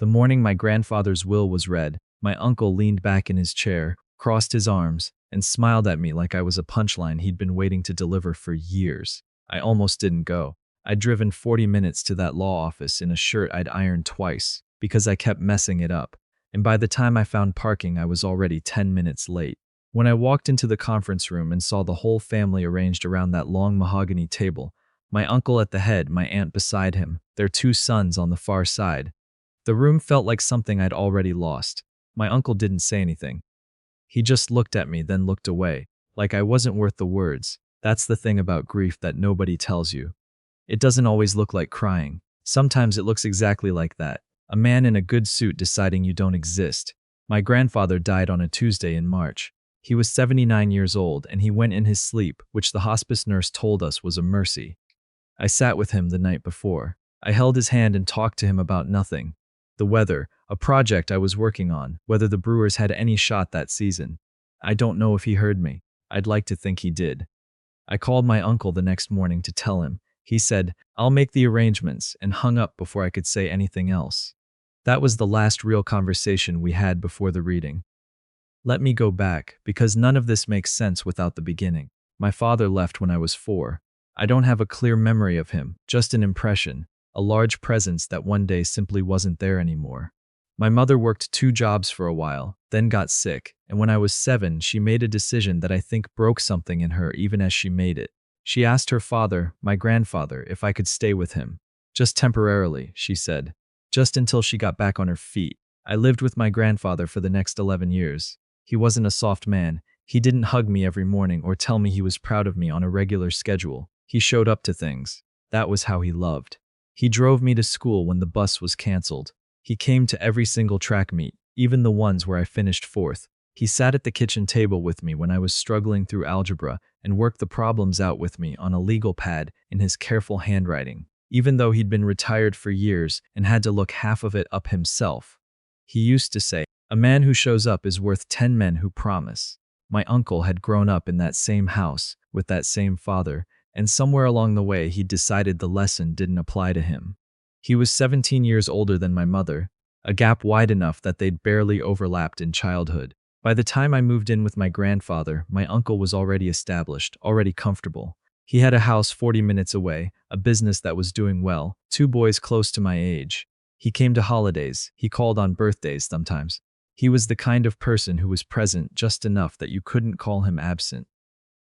The morning my grandfather's will was read, my uncle leaned back in his chair, crossed his arms, and smiled at me like I was a punchline he'd been waiting to deliver for years. I almost didn't go. I'd driven 40 minutes to that law office in a shirt I'd ironed twice, because I kept messing it up. And by the time I found parking, I was already 10 minutes late. When I walked into the conference room and saw the whole family arranged around that long mahogany table, my uncle at the head, my aunt beside him, their two sons on the far side, the room felt like something I'd already lost. My uncle didn't say anything. He just looked at me, then looked away, like I wasn't worth the words. That's the thing about grief that nobody tells you. It doesn't always look like crying. Sometimes it looks exactly like that. A man in a good suit deciding you don't exist. My grandfather died on a Tuesday in March. He was 79 years old, and he went in his sleep, which the hospice nurse told us was a mercy. I sat with him the night before. I held his hand and talked to him about nothing. The weather, a project I was working on, whether the Brewers had any shot that season. I don't know if he heard me. I'd like to think he did. I called my uncle the next morning to tell him. He said, "I'll make the arrangements," and hung up before I could say anything else. That was the last real conversation we had before the reading. Let me go back, because none of this makes sense without the beginning. My father left when I was 4. I don't have a clear memory of him, just an impression, a large presence that one day simply wasn't there anymore. My mother worked 2 jobs for a while, then got sick, and when I was 7, she made a decision that I think broke something in her even as she made it. She asked her father, my grandfather, if I could stay with him. Just temporarily, she said. Just until she got back on her feet. I lived with my grandfather for the next 11 years. He wasn't a soft man. He didn't hug me every morning or tell me he was proud of me on a regular schedule. He showed up to things. That was how he loved. He drove me to school when the bus was canceled. He came to every single track meet, even the ones where I finished 4th. He sat at the kitchen table with me when I was struggling through algebra and worked the problems out with me on a legal pad in his careful handwriting, even though he'd been retired for years and had to look half of it up himself. He used to say, "A man who shows up is worth 10 men who promise." My uncle had grown up in that same house with that same father, and somewhere along the way he'd decided the lesson didn't apply to him. He was 17 years older than my mother, a gap wide enough that they'd barely overlapped in childhood. By the time I moved in with my grandfather, my uncle was already established, already comfortable. He had a house 40 minutes away, a business that was doing well, 2 boys close to my age. He came to holidays, he called on birthdays sometimes. He was the kind of person who was present just enough that you couldn't call him absent.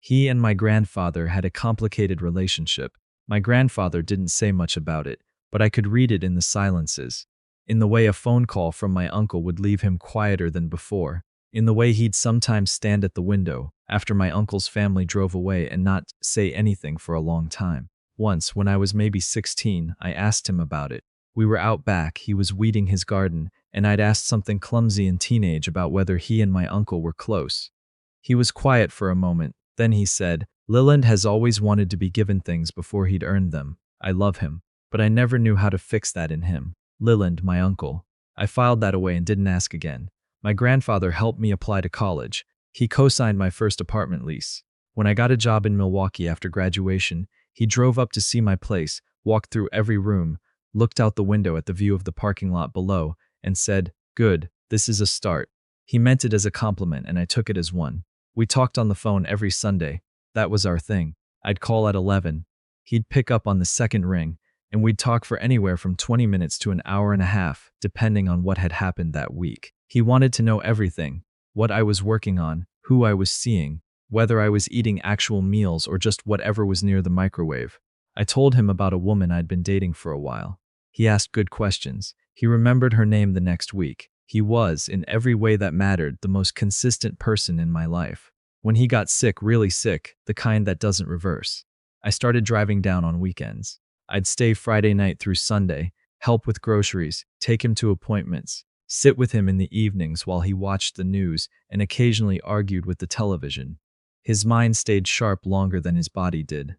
He and my grandfather had a complicated relationship. My grandfather didn't say much about it, but I could read it in the silences. In the way a phone call from my uncle would leave him quieter than before. In the way he'd sometimes stand at the window after my uncle's family drove away and not say anything for a long time. Once, when I was maybe 16, I asked him about it. We were out back, he was weeding his garden, and I'd asked something clumsy and teenage about whether he and my uncle were close. He was quiet for a moment, then he said, "Leland has always wanted to be given things before he'd earned them. I love him, but I never knew how to fix that in him." Leland, my uncle. I filed that away and didn't ask again. My grandfather helped me apply to college. He co-signed my first apartment lease. When I got a job in Milwaukee after graduation, he drove up to see my place, walked through every room, looked out the window at the view of the parking lot below, and said, "Good, this is a start." He meant it as a compliment, and I took it as one. We talked on the phone every Sunday. That was our thing. I'd call at 11. He'd pick up on the second ring, and we'd talk for anywhere from 20 minutes to an hour and a half, depending on what had happened that week. He wanted to know everything, what I was working on, who I was seeing, whether I was eating actual meals or just whatever was near the microwave. I told him about a woman I'd been dating for a while. He asked good questions. He remembered her name the next week. He was, in every way that mattered, the most consistent person in my life. When he got sick, really sick, the kind that doesn't reverse, I started driving down on weekends. I'd stay Friday night through Sunday, help with groceries, take him to appointments, sit with him in the evenings while he watched the news and occasionally argued with the television. His mind stayed sharp longer than his body did.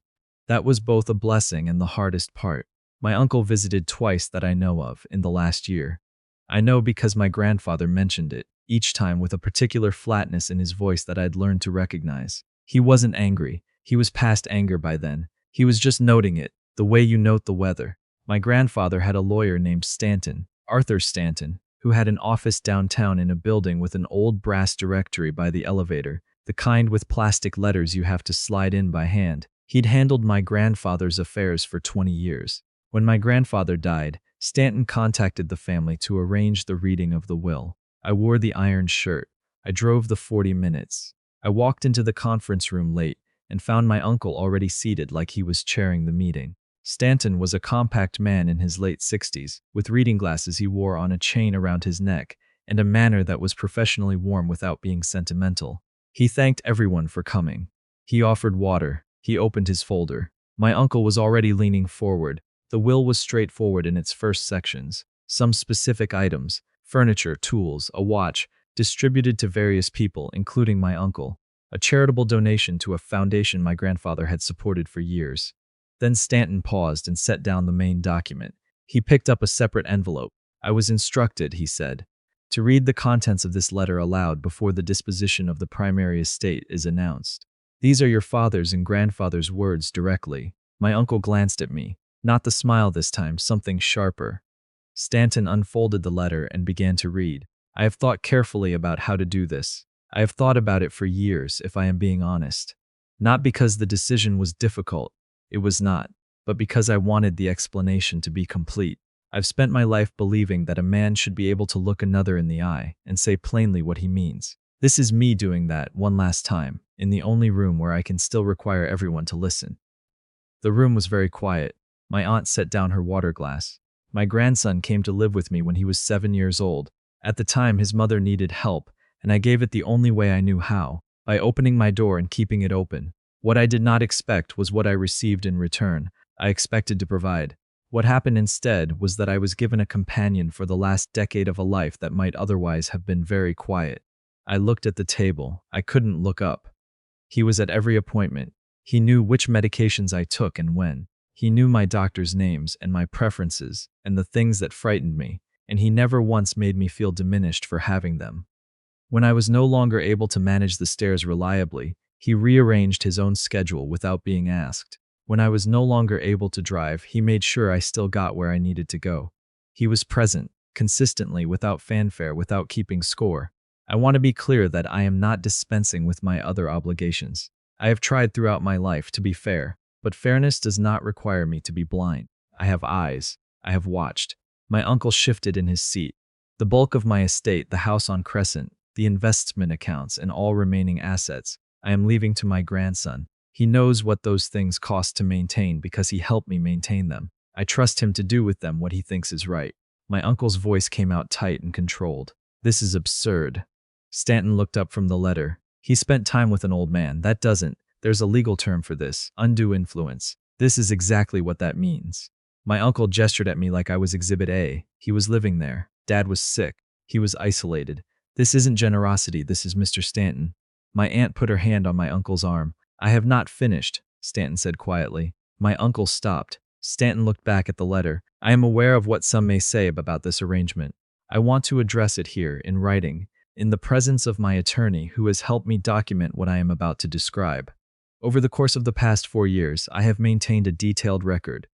That was both a blessing and the hardest part. My uncle visited twice that I know of in the last year. I know because my grandfather mentioned it, each time with a particular flatness in his voice that I'd learned to recognize. He wasn't angry. He was past anger by then. He was just noting it, the way you note the weather. My grandfather had a lawyer named Stanton. Arthur Stanton, who had an office downtown in a building with an old brass directory by the elevator, the kind with plastic letters you have to slide in by hand. He'd handled my grandfather's affairs for 20 years. When my grandfather died, Stanton contacted the family to arrange the reading of the will. I wore the iron shirt. I drove the 40 minutes. I walked into the conference room late and found my uncle already seated like he was chairing the meeting. Stanton was a compact man in his late 60s, with reading glasses he wore on a chain around his neck, and a manner that was professionally warm without being sentimental. He thanked everyone for coming. He offered water. He opened his folder. My uncle was already leaning forward. The will was straightforward in its first sections. Some specific items, furniture, tools, a watch, distributed to various people, including my uncle. A charitable donation to a foundation my grandfather had supported for years. Then Stanton paused and set down the main document. He picked up a separate envelope. I was instructed, he said, to read the contents of this letter aloud before the disposition of the primary estate is announced. These are your father's and grandfather's words directly. My uncle glanced at me. Not the smile this time, something sharper. Stanton unfolded the letter and began to read. I have thought carefully about how to do this. I have thought about it for years, if I am being honest. Not because the decision was difficult. It was not. But because I wanted the explanation to be complete. I've spent my life believing that a man should be able to look another in the eye and say plainly what he means. This is me doing that one last time, in the only room where I can still require everyone to listen. The room was very quiet. My aunt set down her water glass. My grandson came to live with me when he was 7 years old. At the time, his mother needed help, and I gave it the only way I knew how, by opening my door and keeping it open. What I did not expect was what I received in return. I expected to provide. What happened instead was that I was given a companion for the last decade of a life that might otherwise have been very quiet. I looked at the table. I couldn't look up. He was at every appointment. He knew which medications I took and when. He knew my doctor's names and my preferences and the things that frightened me, and he never once made me feel diminished for having them. When I was no longer able to manage the stairs reliably, he rearranged his own schedule without being asked. When I was no longer able to drive, he made sure I still got where I needed to go. He was present, consistently, without fanfare, without keeping score. I want to be clear that I am not dispensing with my other obligations. I have tried throughout my life to be fair, but fairness does not require me to be blind. I have eyes. I have watched. My uncle shifted in his seat. The bulk of my estate, the house on Crescent, the investment accounts, and all remaining assets, I am leaving to my grandson. He knows what those things cost to maintain because he helped me maintain them. I trust him to do with them what he thinks is right. My uncle's voice came out tight and controlled. This is absurd. Stanton looked up from the letter. He spent time with an old man. That doesn't. There's a legal term for this. Undue influence. This is exactly what that means. My uncle gestured at me like I was Exhibit A. He was living there. Dad was sick. He was isolated. This isn't generosity. This is Mr. Stanton. My aunt put her hand on my uncle's arm. I have not finished, Stanton said quietly. My uncle stopped. Stanton looked back at the letter. I am aware of what some may say about this arrangement. I want to address it here, in writing, in the presence of my attorney who has helped me document what I am about to describe. Over the course of the past 4 years, I have maintained a detailed record.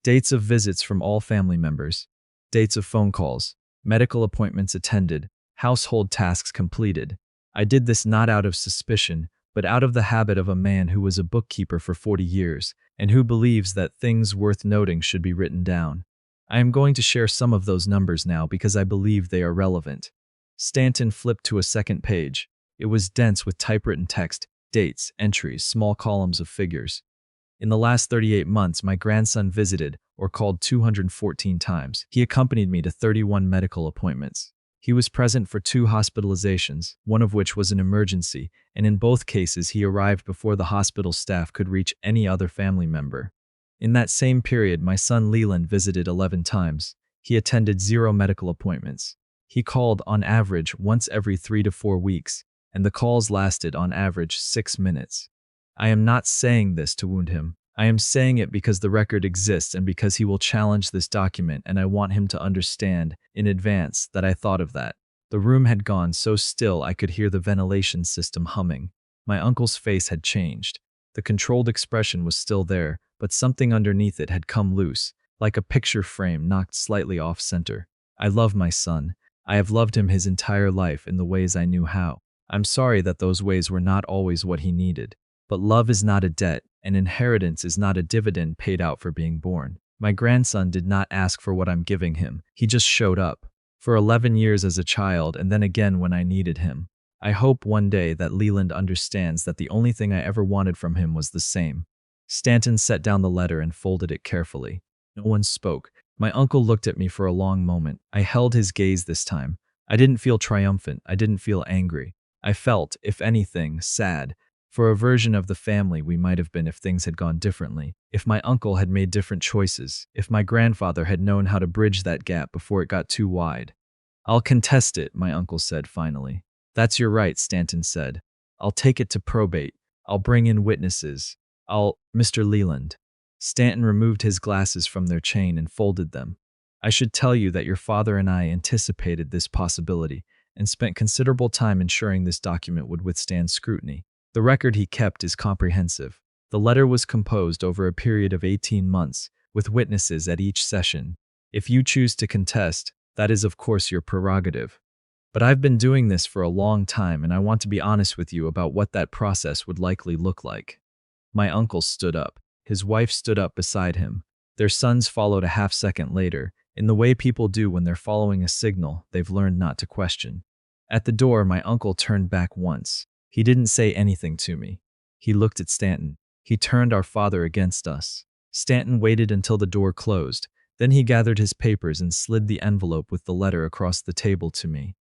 Dates of visits from all family members, dates of phone calls, medical appointments attended, household tasks completed. I did this not out of suspicion, but out of the habit of a man who was a bookkeeper for 40 years and who believes that things worth noting should be written down. I am going to share some of those numbers now because I believe they are relevant. Stanton flipped to a second page. It was dense with typewritten text, dates, entries, small columns of figures. In the last 38 months, my grandson visited or called 214 times. He accompanied me to 31 medical appointments. He was present for 2 hospitalizations, one of which was an emergency, and in both cases he arrived before the hospital staff could reach any other family member. In that same period, my son Leland visited 11 times. He attended 0 medical appointments. He called on average once every 3 to 4 weeks, and the calls lasted on average 6 minutes. I am not saying this to wound him. I am saying it because the record exists and because he will challenge this document, and I want him to understand in advance that I thought of that. The room had gone so still I could hear the ventilation system humming. My uncle's face had changed. The controlled expression was still there, but something underneath it had come loose, like a picture frame knocked slightly off center. I love my son. I have loved him his entire life in the ways I knew how. I'm sorry that those ways were not always what he needed. But love is not a debt, and inheritance is not a dividend paid out for being born. My grandson did not ask for what I'm giving him. He just showed up. For 11 years as a child, and then again when I needed him. I hope one day that Leland understands that the only thing I ever wanted from him was the same. Stanton set down the letter and folded it carefully. No one spoke. My uncle looked at me for a long moment. I held his gaze this time. I didn't feel triumphant. I didn't feel angry. I felt, if anything, sad. For a version of the family we might have been if things had gone differently. If my uncle had made different choices. If my grandfather had known how to bridge that gap before it got too wide. I'll contest it, my uncle said finally. That's your right, Stanton said. I'll take it to probate. I'll bring in witnesses. Mr. Leland. Stanton removed his glasses from their chain and folded them. I should tell you that your father and I anticipated this possibility and spent considerable time ensuring this document would withstand scrutiny. The record he kept is comprehensive. The letter was composed over a period of 18 months, with witnesses at each session. If you choose to contest, that is of course your prerogative. But I've been doing this for a long time and I want to be honest with you about what that process would likely look like. My uncle stood up. His wife stood up beside him. Their sons followed a half-second later, in the way people do when they're following a signal they've learned not to question. At the door, my uncle turned back once. He didn't say anything to me. He looked at Stanton. He turned our father against us. Stanton waited until the door closed. Then he gathered his papers and slid the envelope with the letter across the table to me.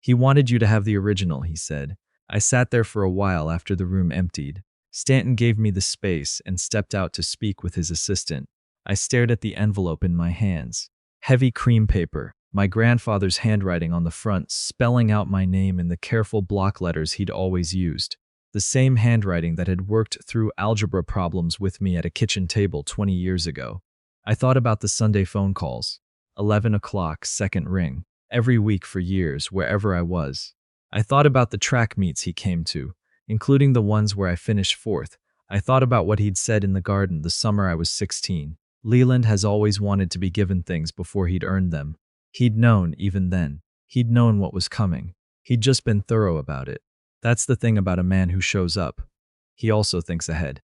He wanted you to have the original, he said. I sat there for a while after the room emptied. Stanton gave me the space and stepped out to speak with his assistant. I stared at the envelope in my hands. Heavy cream paper, my grandfather's handwriting on the front, spelling out my name in the careful block letters he'd always used. The same handwriting that had worked through algebra problems with me at a kitchen table 20 years ago. I thought about the Sunday phone calls. 11 o'clock, second ring. Every week for years, wherever I was. I thought about the track meets he came to, including the ones where I finished fourth. I thought about what he'd said in the garden the summer I was 16. Leland has always wanted to be given things before he'd earned them. He'd known, even then. He'd known what was coming. He'd just been thorough about it. That's the thing about a man who shows up. He also thinks ahead.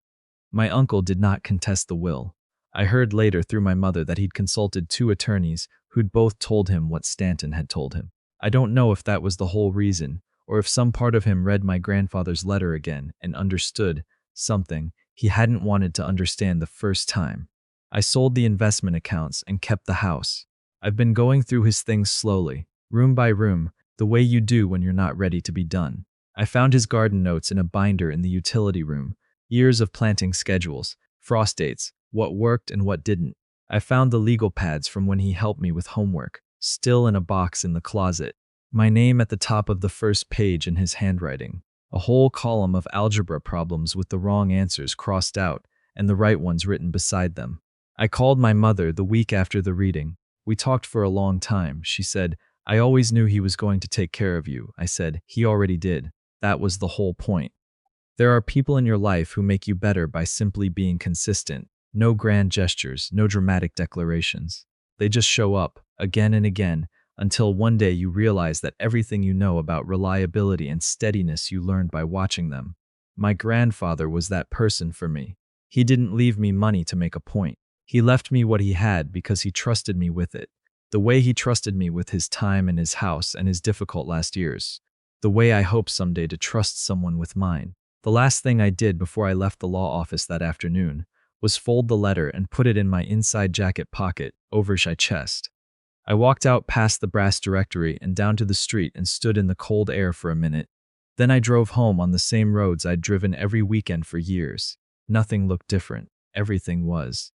My uncle did not contest the will. I heard later through my mother that he'd consulted 2 attorneys who'd both told him what Stanton had told him. I don't know if that was the whole reason, or if some part of him read my grandfather's letter again and understood something he hadn't wanted to understand the first time. I sold the investment accounts and kept the house. I've been going through his things slowly, room by room, the way you do when you're not ready to be done. I found his garden notes in a binder in the utility room, years of planting schedules, frost dates, what worked and what didn't. I found the legal pads from when he helped me with homework, still in a box in the closet. My name at the top of the first page in his handwriting. A whole column of algebra problems with the wrong answers crossed out and the right ones written beside them. I called my mother the week after the reading. We talked for a long time. She said, I always knew he was going to take care of you. I said, he already did. That was the whole point. There are people in your life who make you better by simply being consistent. No grand gestures, no dramatic declarations. They just show up, again and again, until one day you realize that everything you know about reliability and steadiness you learned by watching them. My grandfather was that person for me. He didn't leave me money to make a point. He left me what he had because he trusted me with it. The way he trusted me with his time and his house and his difficult last years. The way I hope someday to trust someone with mine. The last thing I did before I left the law office that afternoon was fold the letter and put it in my inside jacket pocket over my chest. I walked out past the brass directory and down to the street and stood in the cold air for a minute. Then I drove home on the same roads I'd driven every weekend for years. Nothing looked different. Everything was.